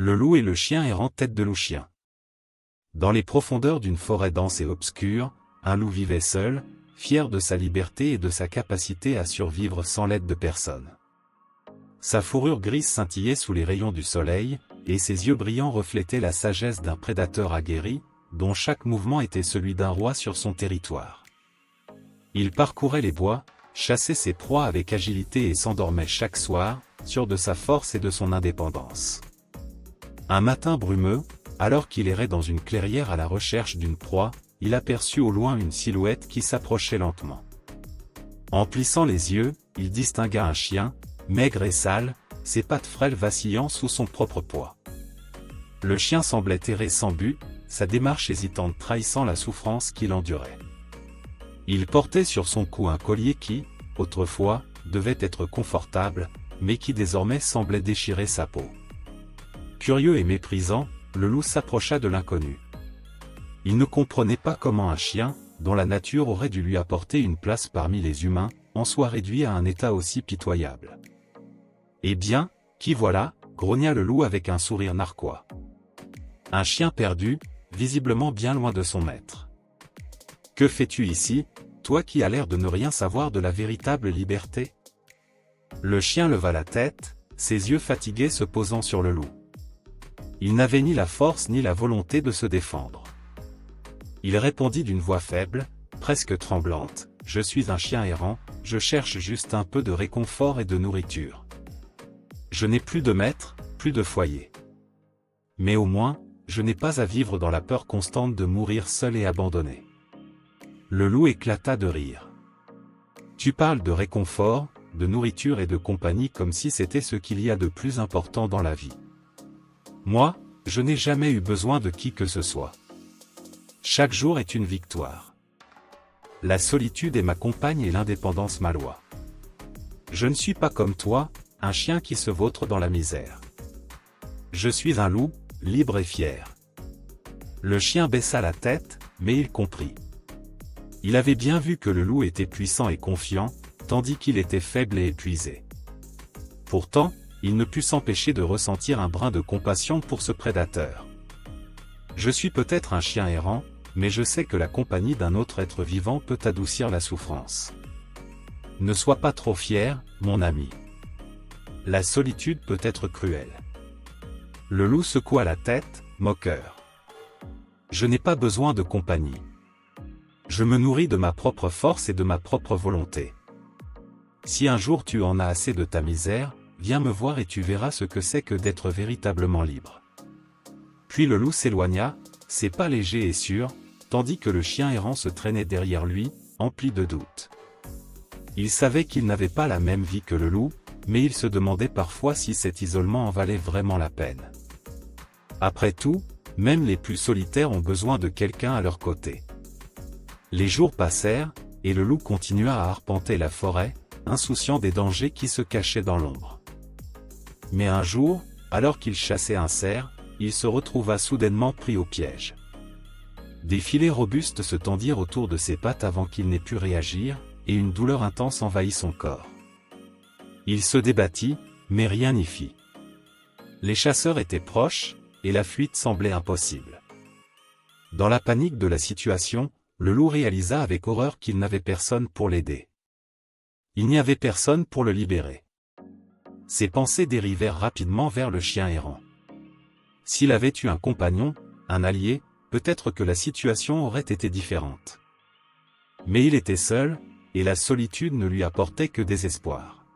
Le loup et le chien errant tête de loup-chien. Dans les profondeurs d'une forêt dense et obscure, un loup vivait seul, fier de sa liberté et de sa capacité à survivre sans l'aide de personne. Sa fourrure grise scintillait sous les rayons du soleil, et ses yeux brillants reflétaient la sagesse d'un prédateur aguerri, dont chaque mouvement était celui d'un roi sur son territoire. Il parcourait les bois, chassait ses proies avec agilité et s'endormait chaque soir, sûr de sa force et de son indépendance. Un matin brumeux, alors qu'il errait dans une clairière à la recherche d'une proie, il aperçut au loin une silhouette qui s'approchait lentement. En plissant les yeux, il distingua un chien, maigre et sale, ses pattes frêles vacillant sous son propre poids. Le chien semblait errer sans but, sa démarche hésitante trahissant la souffrance qu'il endurait. Il portait sur son cou un collier qui, autrefois, devait être confortable, mais qui désormais semblait déchirer sa peau. Curieux et méprisant, le loup s'approcha de l'inconnu. Il ne comprenait pas comment un chien, dont la nature aurait dû lui apporter une place parmi les humains, en soit réduit à un état aussi pitoyable. « Eh bien, qui voilà ?» grogna le loup avec un sourire narquois. Un chien perdu, visiblement bien loin de son maître. « Que fais-tu ici, toi qui as l'air de ne rien savoir de la véritable liberté ?» Le chien leva la tête, ses yeux fatigués se posant sur le loup. Il n'avait ni la force ni la volonté de se défendre. Il répondit d'une voix faible, presque tremblante, « Je suis un chien errant, je cherche juste un peu de réconfort et de nourriture. Je n'ai plus de maître, plus de foyer. Mais au moins, je n'ai pas à vivre dans la peur constante de mourir seul et abandonné. » Le loup éclata de rire. « Tu parles de réconfort, de nourriture et de compagnie comme si c'était ce qu'il y a de plus important dans la vie. Moi, je n'ai jamais eu besoin de qui que ce soit. Chaque jour est une victoire. La solitude est ma compagne et l'indépendance ma loi. Je ne suis pas comme toi, un chien qui se vautre dans la misère. Je suis un loup, libre et fier. » Le chien baissa la tête, mais il comprit. Il avait bien vu que le loup était puissant et confiant, tandis qu'il était faible et épuisé. Pourtant, il ne put s'empêcher de ressentir un brin de compassion pour ce prédateur. « Je suis peut-être un chien errant, mais je sais que la compagnie d'un autre être vivant peut adoucir la souffrance. Ne sois pas trop fier, mon ami. La solitude peut être cruelle. » Le loup secoua la tête, moqueur. « Je n'ai pas besoin de compagnie. Je me nourris de ma propre force et de ma propre volonté. Si un jour tu en as assez de ta misère, viens me voir et tu verras ce que c'est que d'être véritablement libre. » Puis le loup s'éloigna, ses pas légers et sûrs, tandis que le chien errant se traînait derrière lui, empli de doutes. Il savait qu'il n'avait pas la même vie que le loup, mais il se demandait parfois si cet isolement en valait vraiment la peine. Après tout, même les plus solitaires ont besoin de quelqu'un à leur côté. Les jours passèrent, et le loup continua à arpenter la forêt, insouciant des dangers qui se cachaient dans l'ombre. Mais un jour, alors qu'il chassait un cerf, il se retrouva soudainement pris au piège. Des filets robustes se tendirent autour de ses pattes avant qu'il n'ait pu réagir, et une douleur intense envahit son corps. Il se débattit, mais rien n'y fit. Les chasseurs étaient proches, et la fuite semblait impossible. Dans la panique de la situation, le loup réalisa avec horreur qu'il n'avait personne pour l'aider. Il n'y avait personne pour le libérer. Ses pensées dérivèrent rapidement vers le chien errant. S'il avait eu un compagnon, un allié, peut-être que la situation aurait été différente. Mais il était seul, et la solitude ne lui apportait que désespoir.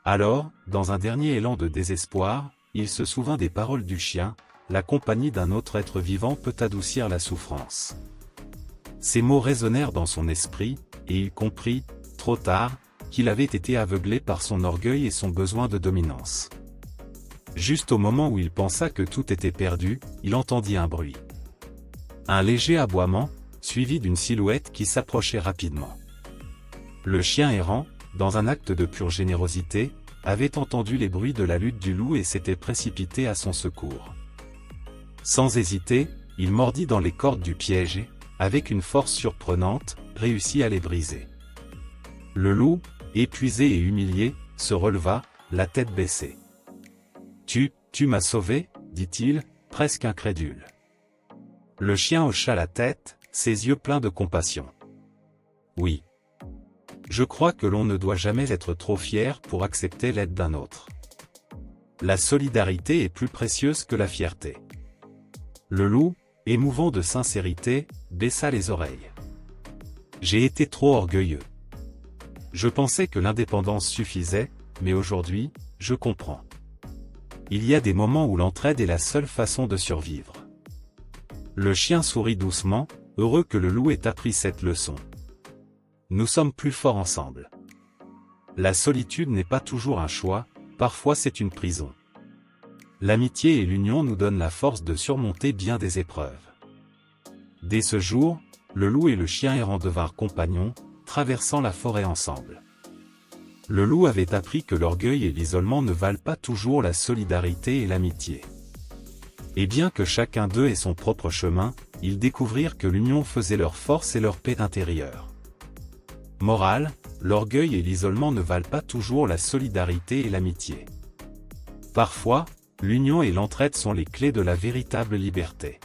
Alors, dans un dernier élan de désespoir, il se souvint des paroles du chien, « La compagnie d'un autre être vivant peut adoucir la souffrance. » Ces mots résonnèrent dans son esprit, et il comprit, trop tard, qu'il avait été aveuglé par son orgueil et son besoin de dominance. Juste au moment où il pensa que tout était perdu, il entendit un bruit. Un léger aboiement, suivi d'une silhouette qui s'approchait rapidement. Le chien errant, dans un acte de pure générosité, avait entendu les bruits de la lutte du loup et s'était précipité à son secours. Sans hésiter, il mordit dans les cordes du piège et, avec une force surprenante, réussit à les briser. Le loup, épuisé et humilié, se releva, la tête baissée. Tu m'as sauvé » dit-il, presque incrédule. Le chien hocha la tête, ses yeux pleins de compassion. Oui. Je crois que l'on ne doit jamais être trop fier pour accepter l'aide d'un autre. La solidarité est plus précieuse que la fierté. Le loup, émouvant de sincérité, baissa les oreilles. J'ai été trop orgueilleux. Je pensais que l'indépendance suffisait, mais aujourd'hui, je comprends. Il y a des moments où l'entraide est la seule façon de survivre. Le chien sourit doucement, heureux que le loup ait appris cette leçon. Nous sommes plus forts ensemble. La solitude n'est pas toujours un choix, parfois c'est une prison. L'amitié et l'union nous donnent la force de surmonter bien des épreuves. Dès ce jour, le loup et le chien errant devinrent compagnons, traversant la forêt ensemble. Le loup avait appris que l'orgueil et l'isolement ne valent pas toujours la solidarité et l'amitié. Et bien que chacun d'eux ait son propre chemin, ils découvrirent que l'union faisait leur force et leur paix intérieure. Morale, l'orgueil et l'isolement ne valent pas toujours la solidarité et l'amitié. Parfois, l'union et l'entraide sont les clés de la véritable liberté.